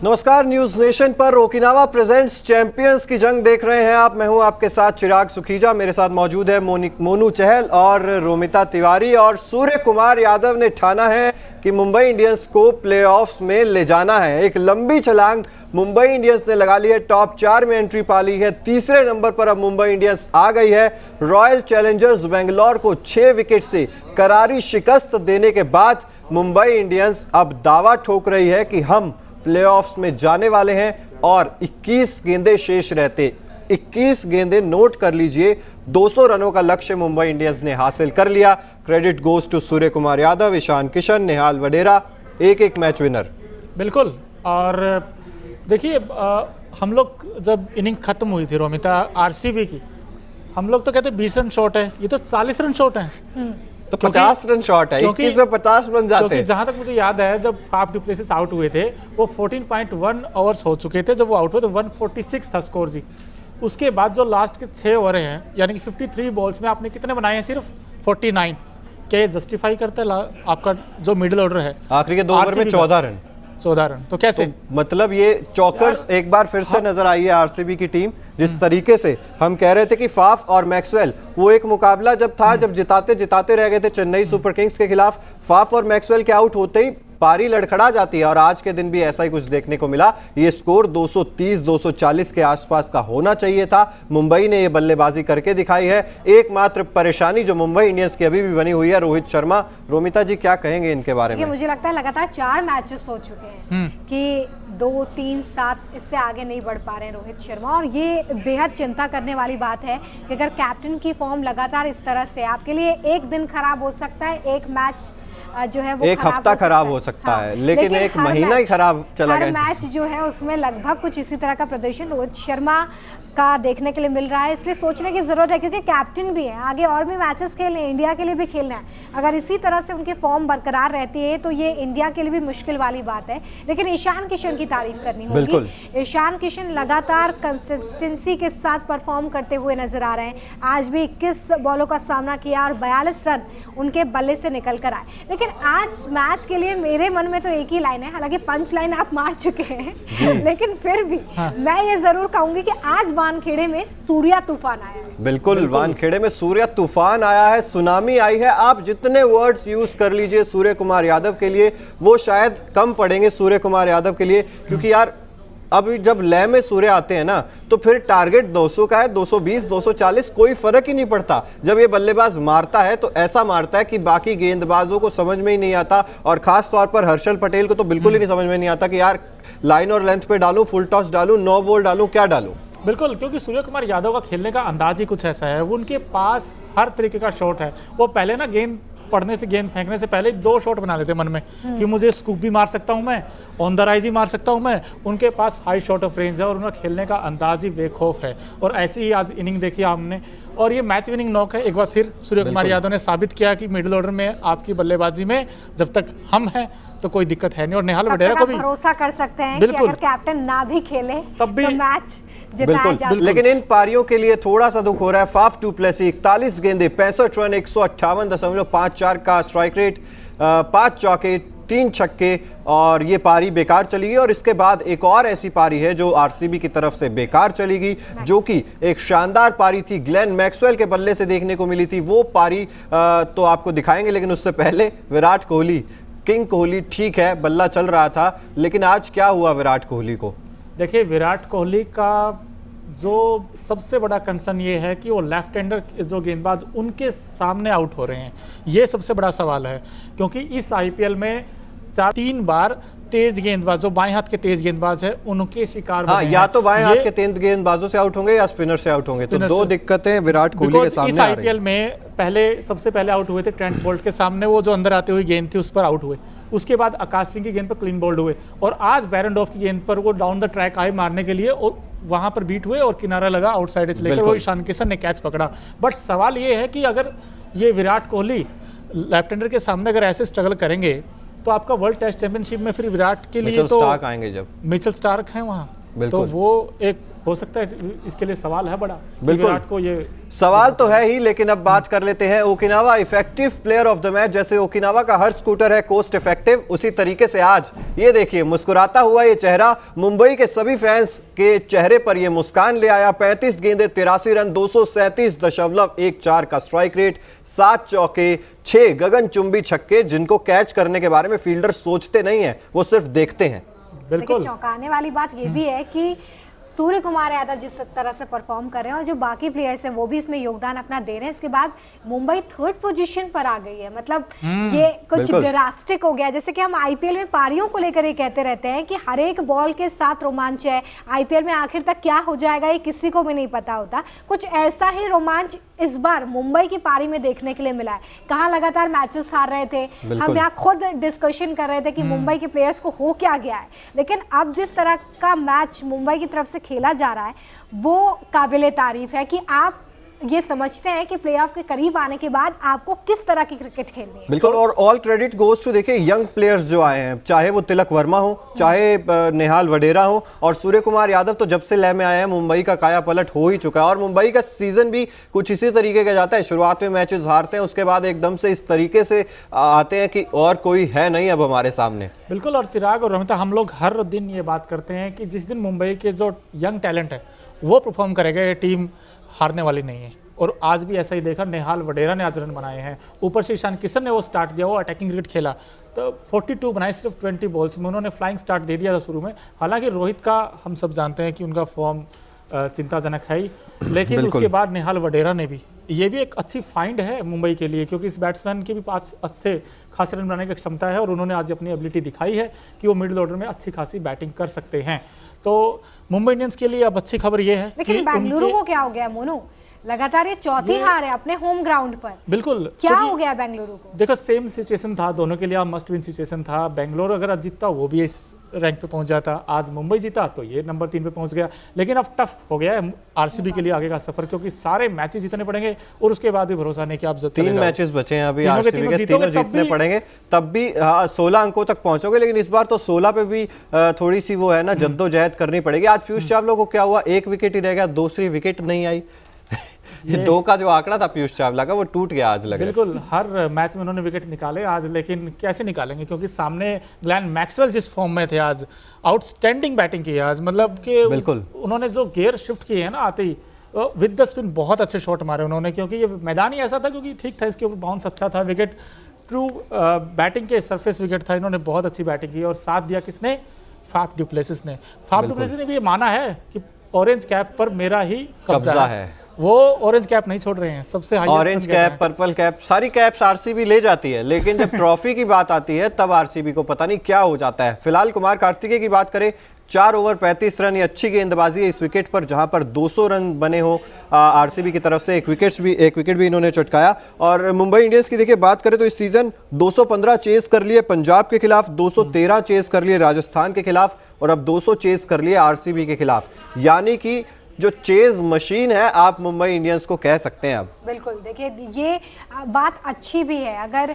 नमस्कार, news nation पर Okinawa presents champions की जंग देख रहे हैं आप। मैं हूं आपके साथ चिराग सुखीजा। मेरे साथ मौजूद है मोनू चहल और रोमिता तिवारी। और सूर्य कुमार यादव ने ठाना है कि मुंबई इंडियंस को प्लेऑफ्स में ले जाना है। एक लंबी छलांग मुंबई इंडियंस ने लगा ली है, टॉप 4 में एंट्री पा ली है। तीसरे नंबर पर अब मुंबई इंडियंस आ गई है। रॉयल चैलेंजर्स बेंगलोर को 6 विकेट से करारी शिकस्त देने के बाद मुंबई इंडियंस अब दावा ठोक रही है कि हम प्लेऑफ्स में जाने वाले हैं। और 21 गेंदें शेष रहते, 21 गेंदें नोट कर लीजिए। 200 रनों का लक्ष्य मुंबई इंडियंस ने हासिल कर लिया। क्रेडिट गोज टू सूर्य कुमार यादव, ईशान किशन, निहाल वडेरा, एक मैच विनर। बिल्कुल। और देखिए, हम लोग जब इनिंग खत्म हुई थी रोमिता आरसीबी की, हम लोग तो कहते 20 रन शॉट है, ये तो 40 रन शॉट है। तो 50 रन शॉट है, 21 में 50 बन जाते हैं। जहां तक मुझे याद है, जब फाफ डु प्लेसिस आउट हुए थे, वो 14.1 ओवर्स हो चुके थे जब वो आउट हुए, तो 146 था स्कोर जी। उसके बाद जो लास्ट के 6 ओवर हैं, यानी कि 53 बॉल्स में आपने कितने बनाए हैं? सिर्फ 49। क्या ये जस्टिफाई करता है आपका जो मिडिल ऑर्डर है? आखिरी के 2 ओवर में 14 रन। तो कैसे? तो मतलब ये चौकर्स एक बार फिर से नजर आई है आरसीबी की टीम। जिस तरीके से हम कह रहे थे कि फाफ और मैक्सवेल, वो एक मुकाबला जब था, जब जिताते रह गए थे चेन्नई सुपर किंग्स के खिलाफ, फाफ और मैक्सवेल के आउट होते ही पारी लड़खड़ा जाती है। और आज के दिन भी ऐसा ही कुछ देखने को मिला। ये स्कोर 230-240 के आसपास का होना चाहिए था। मुंबई ने ये बल्लेबाजी करके दिखाई है। एकमात्र परेशानी जो मुंबई इंडियंस की अभी भी बनी हुई है, रोहित शर्मा। रोमिता जी, क्या कहेंगे इनके बारे में? मुझे लगता है लगातार 4 मैचेस हो चुके हैं कि 2, 3, 7 इससे आगे नहीं बढ़ पा रहे हैं रोहित शर्मा। और ये बेहद चिंता करने वाली बात है कि अगर कैप्टन की फॉर्म लगातार इस तरह से, आपके लिए एक दिन खराब हो सकता है, एक मैच जो है वो एक हफ्ता खराब हो सकता है, लेकिन एक महीना ही खराब चला गया। हर मैच जो है उसमें लगभग कुछ इसी तरह का प्रदर्शन रोहित शर्मा का देखने के लिए मिल रहा है। इसलिए सोचने की जरूरत है, क्योंकि कैप्टन भी है, आगे और भी मैचेस खेलने, इंडिया के लिए भी खेलना है। अगर इसी तरह से उनकी फॉर्म बरकरार रहती है तो ये इंडिया के लिए भी मुश्किल वाली बात है। लेकिन ईशान किशन की तारीफ करनी होगी। ईशान किशन लगातार कंसिस्टेंसी के साथ परफॉर्म करते हुए नजर आ रहे हैं। आज भी 21 बॉलों का सामना किया और 42 रन उनके बल्ले से निकल कर आए। लेकिन आज मैच के लिए मेरे मन में तो एक ही लाइन है, हालांकि पंच लाइन आप मार चुके हैं, लेकिन फिर भी मैं ये जरूर कहूंगी कि आज वानखेड़े में सूर्या तूफान आया है। बिल्कुल, वानखेड़े में सूर्या तूफान आया है, सुनामी आई है। आप जितने वर्ड्स यूज कर लीजिए सूर्य कुमार यादव के लिए, वो शायद कम पड़ेंगे सूर्य कुमार यादव के लिए। क्योंकि यार, अब जब लय में सूर्य आते हैं ना, तो फिर टारगेट 200 का है, 220, 240, कोई फर्क ही नहीं पड़ता। जब ये बल्लेबाज मारता है तो ऐसा मारता है कि बाकी गेंदबाजों को समझ में ही नहीं आता। और खास तौर पर हर्षल पटेल को तो बिल्कुल ही नहीं समझ में नहीं आता कि यार लाइन और लेंथ पे डालूं, फुल टॉस डालूं, नो बॉल डालूं, क्या डालूं। बिल्कुल, क्योंकि सूर्य कुमार यादव का खेलने का अंदाज ही कुछ ऐसा है। वो उनके पास हर तरीके का शॉट है। वो पहले ना गेंद पड़ने से, गेंद फेंकने से पहले 2 शॉट बना लेते मन में कि मुझे स्कूप भी मार सकता हूं मैं, ऑन द राइज ही मार सकता हूं मैं। उनके पास हाई शॉट ऑफ रेंज है और उनका खेलने का अंदाज ही बेखौफ है। और ऐसी ही आज इनिंग देखी हमने, और ये मैच विनिंग नॉक है। एक बार फिर सूर्य कुमार यादव ने साबित किया कि मिडिल ऑर्डर में आपकी बल्लेबाजी में जब तक हम हैं तो कोई दिक्कत है नहीं। और निहाल वडेरा को भी भरोसा कर सकते हैं कि अगर कैप्टन ना भी खेले तब भी तो मैच बिल्कुल। लेकिन इन पारियों के लिए थोड़ा सा दुख हो रहा है। फाफ डु प्लेसिस 41 गेंदें, 65 रन, 158.54 का स्ट्राइक रेट, 5 चौके, 3 छक्के, और ये पारी बेकार चली गई। और इसके बाद एक और ऐसी पारी है जो आरसीबी की तरफ से बेकार चली गई, जो कि एक शानदार पारी थी, ग्लेन मैक्सवेल के बल्ले से देखने को मिली थी। वो पारी तो आपको दिखाएंगे, लेकिन उससे पहले विराट कोहली, किंग कोहली, ठीक है बल्ला चल रहा था, लेकिन आज क्या हुआ विराट कोहली को? देखिए, विराट कोहली का जो सबसे बड़ा कंसर्न ये है कि वो लेफ्ट हैंडर जो गेंदबाज उनके सामने आउट हो रहे हैं। ये सबसे बड़ा सवाल है, क्योंकि इस आईपीएल में 3 बार तेज गेंदबाज, जो बाएं हाथ के तेज गेंदबाज है, उनके शिकार बने हैं। या तो बाएं हाथ के तेज गेंदबाजों से आउट होंगे या स्पिनर से आउट होंगे। तो 2 दिक्कतें विराट कोहली के सामने इस आईपीएल में सबसे पहले आउट हुए थे ट्रेंट बोल्ट के सामने, वो जो अंदर आते हुए गेंद थी उस पर आउट हुए। उसके बाद आकाश सिंह की गेंद पर क्लीन बोल्ड हुए, और आज बैरनडॉफ की गेंद पर वो डाउन द ट्रैक आए मारने के लिए और वहां पर बीट हुए और किनारा लगा आउटसाइड से लेकर वो ईशान किशन ने कैच पकड़ा। बट सवाल ये है कि अगर ये विराट कोहली लेफ्ट हैंडर के सामने अगर ऐसे स्ट्रगल करेंगे तो आपका वर्ल्ड टेस्ट चैंपियनशिप में फिर विराट के लिए तो स्टार्क आएंगे, जब मिचेल स्टार्क हैं वहाँ, तो वो एक हो सकता है इसके लिए सवाल है बड़ा कि बिल्कुल। विराट को ये सवाल तो है ही, लेकिन अब बात कर लेते हैं Okinawa effective player of the match. जैसे ओकिनावा का हर स्कूटर है कोस्ट इफेक्टिव, उसी तरीके से आज ये देखिए मुस्कुराता हुआ ये चेहरा मुंबई के सभी फैंस के चेहरे पर ये मुस्कान ले आया। 35 गेंदे 83 रन, 237.14 का स्ट्राइक रेट, 7 चौके, 6 गगनचुंबी छक्के, जिनको कैच करने के बारे में फील्डर सोचते नहीं है, वो सिर्फ देखते हैं। बिल्कुल लेकिन चौंकाने वाली बात ये भी है कि सूर्य कुमार यादव जिस तरह से परफॉर्म कर रहे हैं और जो बाकी प्लेयर्स हैं वो भी इसमें योगदान अपना दे रहे हैं, इसके बाद मुंबई 3rd पोजीशन पर आ गई है। मतलब ये कुछ बिल्कुल। ड्रास्टिक हो गया। जैसे कि हम आईपीएल में पारियों को लेकर ये कहते रहते हैं कि हर एक बॉल के साथ रोमांच है, आईपीएल में आखिर तक क्या हो जाएगा ये किसी को भी नहीं पता होता। कुछ ऐसा ही रोमांच इस बार मुंबई की पारी में देखने के लिए मिला है। कहाँ लगातार मैचेस हार रहे थे, हम यहाँ खुद डिस्कशन कर रहे थे कि मुंबई के प्लेयर्स को हो क्या गया है, लेकिन अब जिस तरह का मैच मुंबई की तरफ से खेला जा रहा है वो काबिले तारीफ है कि आप ये समझते हैं कि प्लेऑफ के करीब आने के बाद आपको किस तरह की क्रिकेट खेलनी है। बिल्कुल, और ऑल क्रेडिट गोज टू देखिए यंग प्लेयर्स जो आए हैं, चाहे वो तिलक वर्मा हो, चाहे नेहाल वडेरा हो, और सूर्य कुमार यादव तो जब से लय में आए हैं मुंबई का काया पलट हो ही चुका है। और मुंबई का सीजन भी कुछ इसी तरीके का जाता है, शुरुआत में मैचेस हारते हैं, उसके बाद एकदम से इस तरीके से आते हैं कि और कोई है नहीं अब हमारे सामने। बिल्कुल। और चिराग और रोमिता, हम लोग हर दिन ये बात करते हैं कि जिस दिन मुंबई के जो यंग टैलेंट है वो परफॉर्म करेगा, ये टीम हारने वाली नहीं है। और आज भी ऐसा ही देखा, नेहाल वडेरा ने आज रन बनाए हैं, ऊपर से ईशान किशन ने वो स्टार्ट दिया, वो अटैकिंग क्रिकेट खेला, तो 42 बनाए सिर्फ 20 बॉल्स में। उन्होंने फ्लाइंग स्टार्ट दे दिया था शुरू में। हालांकि रोहित का हम सब जानते हैं कि उनका फॉर्म चिंताजनक है ही, लेकिन उसके बाद नेहाल वडेरा ने भी, ये भी एक अच्छी फाइंड है मुंबई के लिए, क्योंकि इस बैट्समैन की भी 5 अच्छे खासे रन बनाने की क्षमता है और उन्होंने आज अपनी एबिलिटी दिखाई है कि वो मिडिल ऑर्डर में अच्छी खासी बैटिंग कर सकते हैं। तो मुंबई इंडियंस के लिए अब अच्छी खबर ये है लेकिन बेंगलुरु को क्या हो गया मोनू, लगातार ये चौथी हार है अपने होम ग्राउंड पर। बिल्कुल, क्या हो गया बेंगलुरु को? देखो सेम सिचुएशन था दोनों के लिए, मस्ट विन सिचुएशन था। बेंगलोर अगर आज जीतता वो भी इस रैंक पे पहुंच जाता, आज मुंबई जीता तो ये नंबर 3 पे पहुंच गया। लेकिन अब टफ हो गया है आरसीबी के लिए आगे का सफर, क्योंकि सारे मैचेस जीतने पड़ेंगे और उसके बाद भी भरोसा नहीं कि आप 3 मैचेस बचे हैं अभी आरसीबी के, तीनों जीतने पड़ेंगे तब भी 16 अंकों तक पहुंचोगे। लेकिन इस बार तो 16 पे भी थोड़ी सी वो है ना, जद्दोजहद करनी पड़ेगी। आज पीयूष चावला को क्या हुआ, 1 विकेट ही रह गया, दूसरी विकेट नहीं आई। ये 2 का जो आंकड़ा था पीयूष चावला का वो टूट गया आज लग रहा है। बिल्कुल, हर मैच में उन्होंने विकेट निकाले आज, लेकिन कैसे निकालेंगे क्योंकि सामने ग्लेन मैक्सवेल जिस फॉर्म में थे आज, आउटस्टैंडिंग बैटिंग की आज, मतलब कि बिल्कुल उन्होंने जो गियर शिफ्ट किए हैं ना आते ही विद द स्पिन, बहुत अच्छे शॉट मारे उन्होंने, क्योंकि ये मैदान ही ऐसा था, क्योंकि ठीक था, इसके ऊपर बाउंस अच्छा था, विकेट ट्रू बैटिंग के सरफेस विकेट था। इन्होंने बहुत अच्छी बैटिंग की और साथ दिया किसने, फाफ डुप्लेसिस ने। फाफ डुप्लेसिस ने भी ये माना है कि ऑरेंज कैप पर मेरा ही कब्जा है। वो ऑरेंज कैप नहीं छोड़ रहे हैं, सबसे highest orange cap, purple cap, सारी कैप्स आरसीबी ले जाती है, लेकिन जब ट्रॉफी की बात आती है तब आरसीबी को पता नहीं क्या हो जाता है। फिलहाल कुमार कार्तिकेय की बात करें, 4 ओवर 35 रन, ये अच्छी गेंदबाजी है इस विकेट पर, जहां पर 200 रन बने हो आरसीबी की तरफ से। एक विकेट भी इन्होंने चटकाया। और मुंबई इंडियंस की देखिए बात करें तो इस सीजन 215 चेस कर लिए पंजाब के खिलाफ, 213 चेस कर लिए राजस्थान के खिलाफ, और अब 200 चेस कर लिए आरसीबी के खिलाफ। यानी कि जो चेज मशीन है आप मुंबई इंडियंस को कह सकते हैं अब। बिल्कुल, देखिए ये बात अच्छी भी है, अगर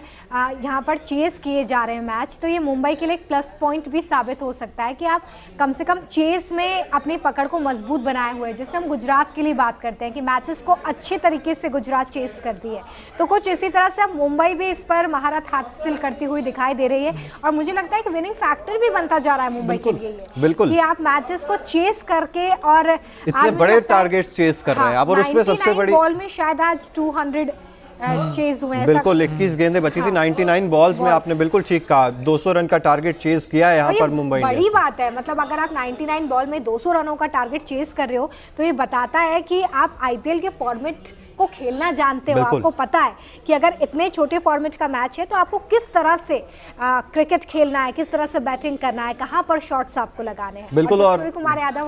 यहाँ पर चेस किए जा रहे हैं मैच तो ये मुंबई के लिए एक प्लस पॉइंट भी साबित हो सकता है कि आप कम से कम चेस में अपनी पकड़ को मजबूत बनाए हुए, जैसे हम गुजरात के लिए बात करते हैं कि मैचेस को अच्छे तरीके से गुजरात चेस करती है, तो कुछ इसी तरह से अब मुंबई भी इस पर महारत हासिल करती हुई दिखाई दे रही है। और मुझे लगता है कि विनिंग फैक्टर भी बनता जा रहा है मुंबई के लिए बिल्कुल, कि आप मैचेस को चेस करके और बड़े टारगेट चेस कर रहे हैं आप। और उसमें सबसे बड़ी बॉल में शायद आज 200 चेज हुए हैं। बिल्कुल, 21 गेंदें बची थी 99 बॉल्स में, आपने बिल्कुल ठीक कहा, 200 रन का टारगेट चेस किया है यहाँ पर मुंबई इंडियंस। बड़ी बात है, मतलब अगर आप 99 बॉल में 200 रनों का टारगेट चेस कर रहे हो तो ये बताता है कि आप आईपीएल के फॉर्मेट को खेलना जानते हो, आपको पता है कि अगर इतने छोटे फॉर्मेट का मैच है तो आपको किस तरह से क्रिकेट खेलना है, किस तरह से बैटिंग करना है, कहां पर शॉट्स आपको लगाने हैं। बिल्कुल, और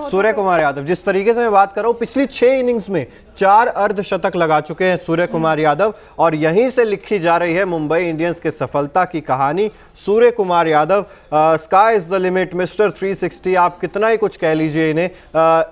सूर्य कुमार यादव जिस तरीके से मैं बात कर रहा हूं, पिछली 6 इनिंग्स में 4 अर्धशतक लगा चुके हैं सूर्य कुमार यादव, और यहीं से लिखी जा रही है मुंबई इंडियंस के सफलता की कहानी। Surya Kumar Yadav, sky is the limit, mister 360, आप कितना ही कुछ कह लीजिए इन्हें,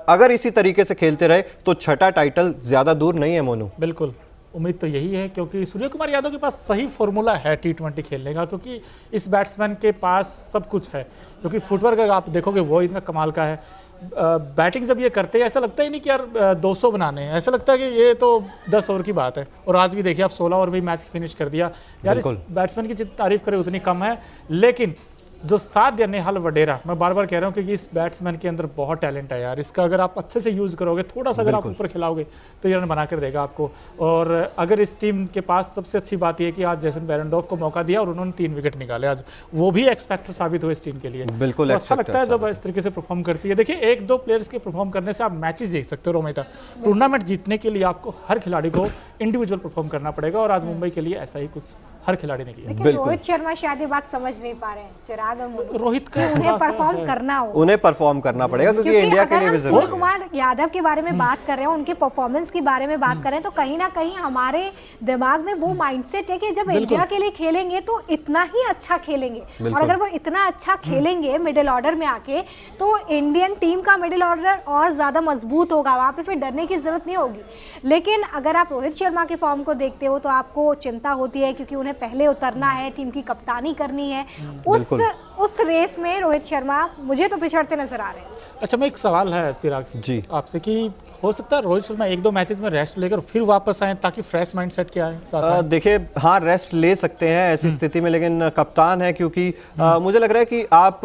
अगर इसी तरीके से खेलते रहे तो छठा टाइटल ज्यादा दूर नहीं है मोनू। बिल्कुल, उम्मीद तो यही है, क्योंकि सूर्य कुमार यादव के पास सही फॉर्मूला है T20 खेलने का, क्योंकि इस बैट्समैन के पास सब कुछ है। क्योंकि फुटवर्क अगर आप देखोगे वो इतना कमाल का है। बैटिंग जब ये करते हैं ऐसा लगता ही नहीं कि यार 200 बनाने हैं, ऐसा लगता है कि ये तो 10 ओवर की बात है। और आज भी देखिए आप 16 ओवर भी मैच फिनिश कर दिया यार। इस बैट्समैन की जितनी तारीफ करें उतनी कम है। लेकिन जो साध्य नेहाल वडेरा, मैं बार बार कह रहा हूँ क्योंकि इस बैट्समैन के अंदर बहुत टैलेंट है यार। इसका अगर आप अच्छे से यूज़ करोगे, थोड़ा सा अगर आप ऊपर खिलाओगे तो ये रन बना कर देगा आपको। और अगर इस टीम के पास सबसे अच्छी बात यह कि आज जेसन बेरेंडोफ को मौका दिया और उन्होंने 3 विकेट निकाले आज, वो भी एक्सपेक्टर साबित हुए इस टीम के लिए। बिल्कुल तो अच्छा लगता है जब इस तरीके से परफॉर्म करती है। देखिए 1-2 प्लेयर्स के परफॉर्म करने से आप मैचेस जीत सकते हो रोमिता। टूर्नामेंट जीतने के लिए आपको हर खिलाड़ी को इंडिविजुअल परफॉर्म करना पड़ेगा, और आज मुंबई के लिए ऐसा ही कुछ हर खिलाड़ी ने किया। रोहित शर्मा शायद ये बात समझ नहीं पा रहे हैं चिराग और रोहित का उन्हें परफॉर्म करना हो, उन्हें परफॉर्म करना पड़ेगा, क्योंकि इंडिया के लिए भी जरूरी है। सूर्य कुमार यादव के बारे में बात कर रहे हैं, उनके परफॉर्मेंस के बारे में बात कर रहे हैं, तो कहीं ना कहीं हमारे दिमाग में वो माइंडसेट है कि जब इंडिया के लिए खेलेंगे तो इतना ही अच्छा खेलेंगे। और अगर वो इतना अच्छा खेलेंगे मिडिल ऑर्डर में आके, तो इंडियन टीम का मिडिल ऑर्डर और ज्यादा मजबूत होगा, वहां पे फिर डरने की जरूरत नहीं होगी। लेकिन अगर आप रोहित शर्मा के फॉर्म को देखते हो तो आपको चिंता होती है, क्योंकि उन्हें पहले उतरना है, टीम की कप्तानी करनी है। उस रेस में रोहित शर्मा मुझे तो पिछड़ते नजर आ रहे हैं। अच्छा, मैं एक सवाल है चिराग जी आपसे कि हो सकता है रोहित शर्मा 1-2 मैचेस में रेस्ट लेकर फिर वापस आए ताकि फ्रेश माइंडसेट के आए? देखिए हाँ, रेस्ट ले सकते हैं ऐसी स्थिति में, लेकिन कप्तान है, क्योंकि मुझे लग रहा है कि आप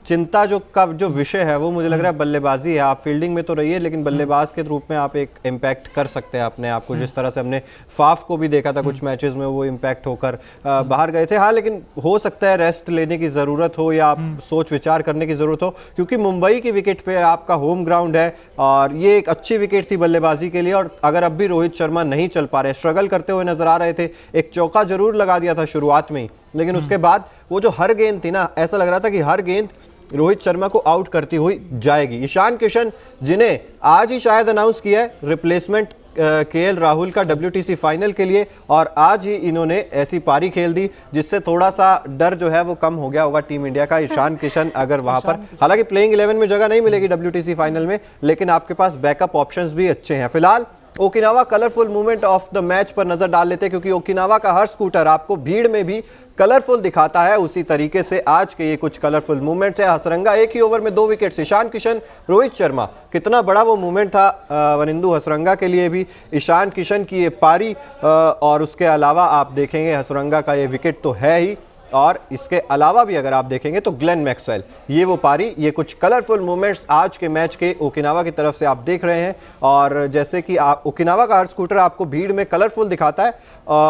चिंता जो विषय है वो मुझे लग रहा है बल्लेबाजी है। आप फील्डिंग में तो रहिए, लेकिन बल्लेबाज के रूप में आप एक इम्पैक्ट कर सकते हैं अपने आप को। जिस तरह से हमने फाफ को भी देखा था कुछ मैचेस में, वो इम्पैक्ट होकर बाहर गए थे। हाँ, लेकिन हो सकता है रेस्ट लेने की ज़रूरत हो या आप सोच विचार करने की ज़रूरत हो, क्योंकि मुंबई की विकेट पे आपका होम ग्राउंड है और ये एक अच्छी विकेट थी बल्लेबाजी के लिए। और अगर अब भी रोहित शर्मा नहीं चल पा रहे, स्ट्रगल करते हुए नजर आ रहे थे, एक चौका जरूर लगा दिया था शुरुआत में ही, लेकिन उसके बाद वो जो हर गेंद थी ना, ऐसा लग रहा था कि हर गेंद रोहित शर्मा को आउट करती हुई जाएगी। ईशान किशन, जिन्हें आज ही शायद अनाउंस किया है रिप्लेसमेंट केएल राहुल का WTC फाइनल के लिए, और आज ही इन्होंने ऐसी पारी खेल दी जिससे थोड़ा सा डर जो है वो कम हो गया होगा टीम इंडिया का। ईशान किशन अगर वहां पर, हालांकि प्लेइंग 11 में जगह नहीं मिलेगी WTC फाइनल में, लेकिन आपके पास बैकअप ऑप्शंस भी अच्छे हैं। फिलहाल Okinawa colourful movement of the match पर नजर डाल लेते हैं, क्योंकि ओकिनावा का हर स्कूटर आपको भीड़ में भी कलरफुल दिखाता है। उसी तरीके से आज के ये कुछ कलरफुल मूवमेंट्स है। हसरंगा एक ही ओवर में 2 विकेट, ईशान किशन, रोहित शर्मा, कितना बड़ा वो मूवमेंट था वनिंदु हसरंगा के लिए भी। ईशान किशन की ये पारी और उसके अलावा आप देखेंगे हसरंगा का ये विकेट तो है ही, और इसके अलावा भी अगर आप देखेंगे तो ग्लेन मैक्सवेल, ये वो पारी, ये कुछ कलरफुल मोमेंट्स आज के मैच के ओकिनावा की तरफ से आप देख रहे हैं। और जैसे कि आप ओकिनावा का हर स्कूटर आपको भीड़ में कलरफुल दिखाता है,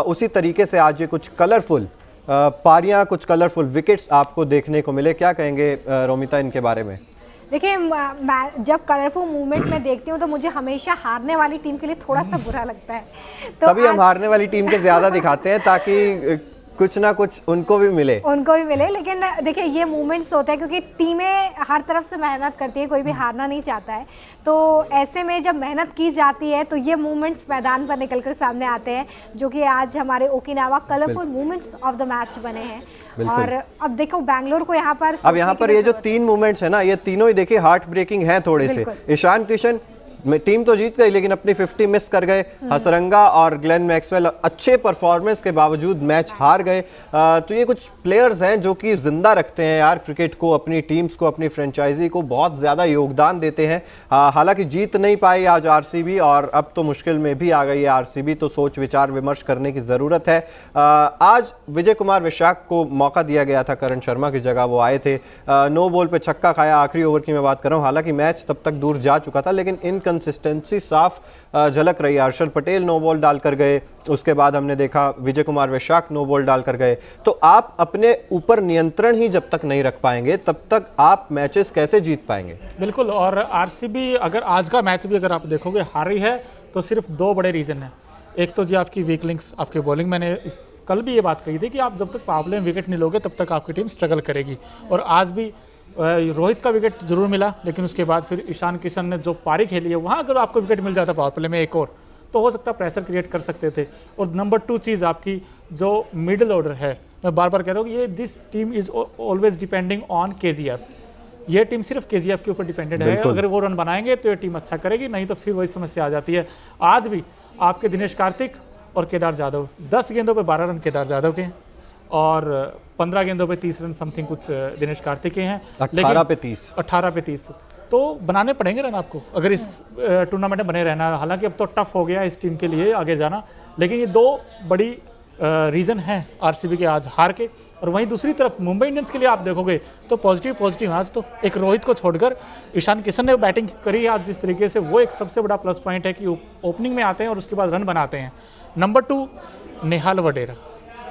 उसी तरीके से आज ये कुछ कलरफुल पारियां, कुछ कलरफुल विकेट्स आपको देखने को मिले। क्या कहेंगे रोमिता इनके बारे में? देखिए, जब कलरफुल मूवमेंट में देखती हूँ तो मुझे हमेशा हारने वाली टीम के लिए थोड़ा सा बुरा लगता है, तो तभी हम हारने वाली टीम के ज्यादा दिखाते हैं ताकि कुछ ना कुछ उनको भी मिले। लेकिन देखिए ये मूवमेंट्स होता है क्योंकि टीमें हर तरफ से मेहनत करती है, कोई भी हारना नहीं चाहता है। तो ऐसे में जब मेहनत की जाती है तो ये मूवमेंट्स मैदान पर निकलकर सामने आते हैं, जो कि आज हमारे Okinawa colourful movements of the match बने हैं। और अब देखो बेंगलोर को यहाँ पर ये जो 3 मूवमेंट्स है ना, ये तीनों ही देखिए हार्ट ब्रेकिंग है थोड़े से। ईशान किशन टीम तो जीत गई लेकिन अपनी 50 मिस कर गए। हसरंगा और ग्लेन मैक्सवेल अच्छे परफॉर्मेंस के बावजूद मैच हार गए। तो ये कुछ प्लेयर्स हैं जो कि जिंदा रखते हैं यार क्रिकेट को, अपनी टीम्स को, अपनी फ्रेंचाइजी को बहुत ज़्यादा योगदान देते हैं। हालांकि जीत नहीं पाई आज आरसीबी, और अब तो मुश्किल में भी आ गई है आरसीबी, तो सोच विचार विमर्श करने की ज़रूरत है। आज विजय कुमार विशाख को मौका दिया गया था, करण शर्मा की जगह वो आए थे। नो बॉल पे छक्का खाया, आखिरी ओवर की मैं बात कर रहा हूँ। हालांकि मैच तब तक दूर जा चुका था, लेकिन कंसिस्टेंसी साफ झलक रही है। हर्षल पटेल नो बॉल डालकर गए, उसके बाद हमने देखा विजय कुमार विशाख नो बॉल डालकर गए। तो आप अपने ऊपर नियंत्रण ही जब तक नहीं रख पाएंगे तब तक आप मैचेस कैसे जीत पाएंगे? बिल्कुल। और आरसीबी अगर आज का मैच भी अगर आप देखोगे हारी है तो सिर्फ 2 बड़े रीजन है। एक तो जी आपकी वीक लिंक्स, आपकी बॉलिंग। मैंने कल भी ये बात कही थी कि आप जब तक पावर प्ले में विकेट नहीं लोगे तब तक आपकी टीम स्ट्रगल करेगी। और आज भी रोहित का विकेट जरूर मिला, लेकिन उसके बाद फिर ईशान किशन ने जो पारी खेली है वहाँ अगर आपको विकेट मिल जाता पावर प्ले में एक और, तो हो सकता है प्रेशर क्रिएट कर सकते थे। और नंबर 2 चीज़ आपकी जो मिडिल ऑर्डर है, मैं बार बार कह रहा हूँ ये this team is always depending on KGF। ये टीम सिर्फ KGF के ऊपर डिपेंडेंट है। अगर वो रन बनाएंगे तो ये टीम अच्छा करेगी, नहीं तो फिर वही समस्या आ जाती है। आज भी आपके दिनेश कार्तिक और केदार जाधव। 10 गेंदों पे 12 रन केदार जाधव के और 15 गेंदों पे 30 रन समथिंग कुछ दिनेश कार्तिक के हैं। 18 पे 30। 18 पे 30 तो बनाने पड़ेंगे रन आपको अगर इस टूर्नामेंट में बने रहना। हालांकि अब तो टफ हो गया इस टीम के लिए आगे जाना, लेकिन ये 2 बड़ी रीज़न है आरसीबी के आज हार के। और वहीं दूसरी तरफ मुंबई इंडियंस के लिए आप देखोगे तो पॉजिटिव आज तो एक रोहित को छोड़कर ईशान किशन ने बैटिंग करी आज जिस तरीके से, वो एक सबसे बड़ा प्लस पॉइंट है कि ओपनिंग में आते हैं और उसके बाद रन बनाते हैं। नंबर 2 नेहाल वडेरा,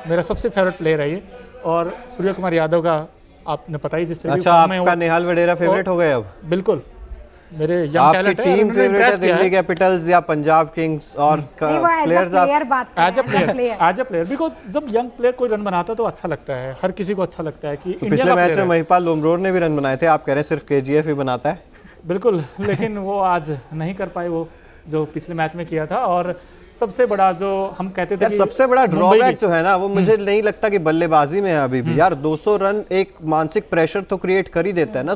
मेरा सबसे फेवरेट प्लेयर है ये। और सूर्य कुमार यादव का आपने पता ही जिस तरीके अच्छा, आपका नेहाल वडेरा फेवरेट हो गए अब? बिल्कुल, मेरे यंग आपकी टैलेंट है। टीम फेवरेट है दिल्ली कैपिटल्स या पंजाब किंग्स और प्लेयर्स आप एज अ प्लेयर बिकॉज जब यंग प्लेयर कोई रन बनाता है तो अच्छा लगता है, हर किसी को अच्छा लगता है कि तो पिछले मैच में महिपाल लोमरोर ने भी रन बनाए थे, आप कह रहे हैं सिर्फ केजीएफ ही बनाता है? बिल्कुल, लेकिन वो आज नहीं कर पाए वो जो पिछले मैच में किया था। और सबसे बड़ा जो हम कहते थे कि सबसे बड़ा ड्रॉबैक जो है ना वो मुझे नहीं लगता कि बल्लेबाजी में है अभी भी। यार 200 रन एक मानसिक प्रेशर तो क्रिएट कर ही देता है ना